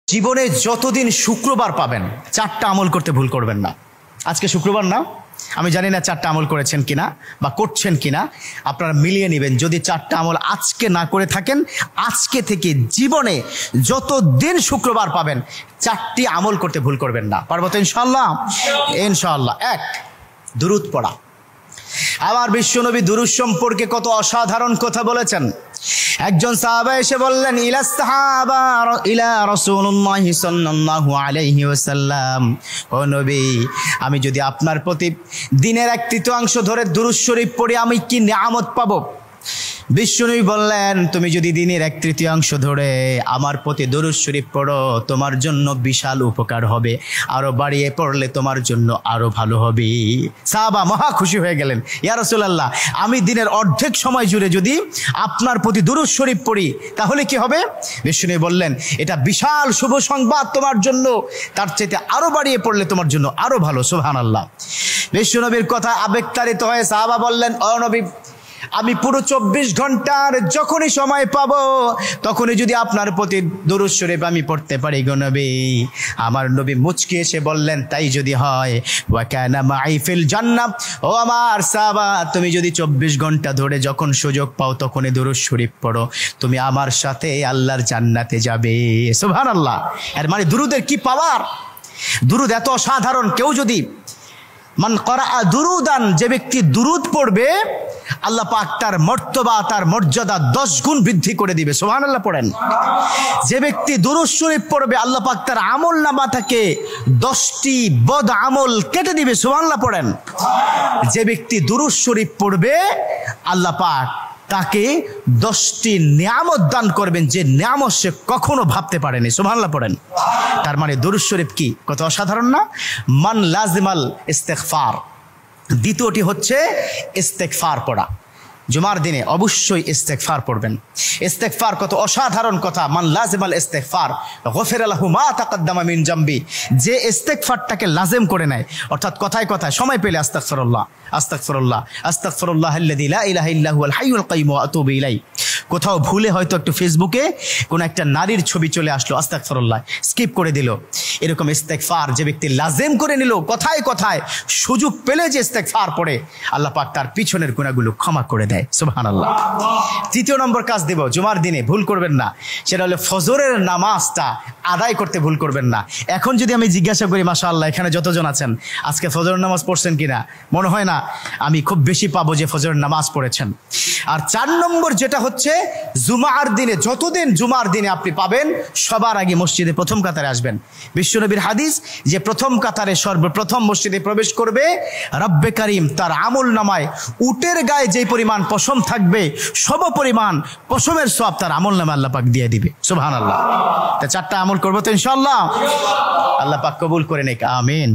জীবনে যতদিন শুক্রবার পাবেন 4টা আমল করতে ভুল করবেন না। আজকে শুক্রবার না, আমি জানি না 4টা আমল করেছেন কিনা বা করছেন কিনা, আপনারা মিলিয়ে নেবেন। যদি 4টা আমল আজকে না করে থাকেন, আজকে থেকে জীবনে যতদিন শুক্রবার পাবেন 4টি আমল করতে ভুল করবেন না। পারবো তো ইনশাআল্লাহ? ইনশাআল্লাহ। 1, দুরূদ পড়া। আমার বিশ্বনবী দুরূদ সম্পর্কে কত অসাধারণ কথা বলেছেন। একজন সাহাবা এসে বললেন, ইলা রাসূলুল্লাহ সাল্লাল্লাহু আলাইহি ওয়াসাল্লাম, ও নবী, আমি যদি আপনার প্রতি দিনের 1/3 ধরে দুরূদ শরীফ পড়ি আমি কি নিয়ামত পাবো? বিশ্বনবী বললেন, তুমি যদি দিনের 1/3 ধরে আমার প্রতি দুরূদ শরীফ পড়ো তোমার জন্য বিশাল উপকার হবে, আরো বাড়িয়ে পড়লে তোমার জন্য আরো ভালো হবে। সাহাবা মহা খুশি হয়ে গেলেন, ইয়া রাসূলুল্লাহ, আমি দিনের অর্ধেক সময় জুড়ে যদি আপনার প্রতি দুরূদ শরীফ পড়ি তাহলে কি হবে? বিশ্বনবী বললেন, এটা বিশাল শুভ সংবাদ তোমার জন্য, তার চাইতে আরো বাড়িয়ে পড়লে তোমার জন্য আরো ভালো। সুবহানাল্লাহ। বিশ্বনবীর কথা আবেগতাড়িত হয়ে সাহাবা বললেন, ও নবী, আমি পুরো 24 ঘন্টার যখনই সময় পাবো তখনই যদি আপনার প্রতি দুরূদ শরীফ আমি পড়তে পারি গো নবী। আমার নবী মুচকি এসে বললেন, তাই যদি হয়, ওয়া কানা মাই ফিল জান্নাহ, ও আমার সাহাবা, তুমি যদি 24 ঘন্টা ধরে যখন সুযোগ পাও তখনই দুরূদ শরীফ পড়ো, তুমি আমার সাথে আল্লাহর জান্নাতে যাবে। সুবহানাল্লাহ। এর মানে দুরূদের কি পাওয়ার! দুরূদ এত অসাধারণ। কেউ যদি মান করা দুরুদান, যে ব্যক্তি দুরূদ পড়বে আল্লাহ পাক তার মর্তবা, তার মর্যাদা 10 গুণ বৃদ্ধি করে দিবে। সুবহানাল্লাহ পড়েন। যে ব্যক্তি দুরূদ শরীফ পড়বে আল্লাহ পাক তার আমল নামা থেকে 10টি বদ আমল কেটে দিবে। সুবহানাল্লাহ পড়েন। যে ব্যক্তি দুরূদ শরীফ পড়বে আল্লাহ পাক তাকে 10টি নিয়ামত দান করবেন, যে নিয়ামত সে কখনো ভাবতে পারেনি। সুবহানাল্লাহ পড়েন। তার মানে দুরূদ শরীফ কি কত অসাধারণ না? মান লাজিমাল ইস্তেগফার। দ্বিতীয়টি হচ্ছে ইস্তেগফার পড়া। জুমার দিনে অবশ্যই ইস্তেগফার পড়বেন। ইস্তেগফার কত অসাধারণ কথা। মান লাজিমাল ইস্তেগফার গফিরা লাহু মা তাকাদ্দামা মিন জামবি। যে ইস্তেগফারটাকে লাজিম করে নেয়, অর্থাৎ কথায় কথায় সময় পেলে আস্তাগফিরুল্লাহ আস্তাগফিরুল্লাহ আস্তাগফিরুল্লাহ আল্লাযী লা ইলাহা ইল্লা হুয়াল হাইয়ুল কাইয়্যুম ওয়া আতুবু ইলাইহি। কোথাও ভুলে হয়তো একটু ফেসবুকে কোন একটা নারীর ছবি চলে আসলো, আস্তাগফিরুল্লাহ স্কিপ করে দিল। এরকম ইস্তেগফার যে ব্যক্তি লাজিম করে নিল, কথায় কথায় সুযোগ পেলে যে ইস্তেগফার পড়ে, আল্লাহ পাক তার পিছনের গুনাহগুলো ক্ষমা করে দেয়। সুবহানাল্লাহ। তৃতীয় নম্বর কাজ দেব, জুমার দিনে ভুল করবেন না, সেটা হলো ফজরের নামাজটা আদায় করতে ভুল করবেন না। এখন যদি আমি জিজ্ঞাসা করি, মাশাআল্লাহ এখানে যতজন আছেন আজকে ফজরের নামাজ পড়ছেন কিনা, মনে হয় না আমি খুব বেশি পাবো যে ফজরের নামাজ পড়েছেন। আর 4 নম্বর যেটা হচ্ছে, জুমার দিনে যতদিন জুমার দিনে আপনি পাবেন সবার আগে মসজিদে প্রথম কাতারে আসবেন। বিশ্বনবীর হাদিস যে প্রথম কাতারে সর্বপ্রথম মসজিদে প্রবেশ করবে রব্বে কারীম তার আমল নামায় উটের গায়ে যে পরিমাণ পশম থাকবে সম পরিমাণ পশমের সওয়াব তার আমল নামায় আল্লাহ পাক দিয়ে দিবে। সুবহানাল্লাহ। তা 4টা আমল করবো তো ইনশাআল্লাহ? আল্লাহ পাক কবুল করে নেক। আমিন।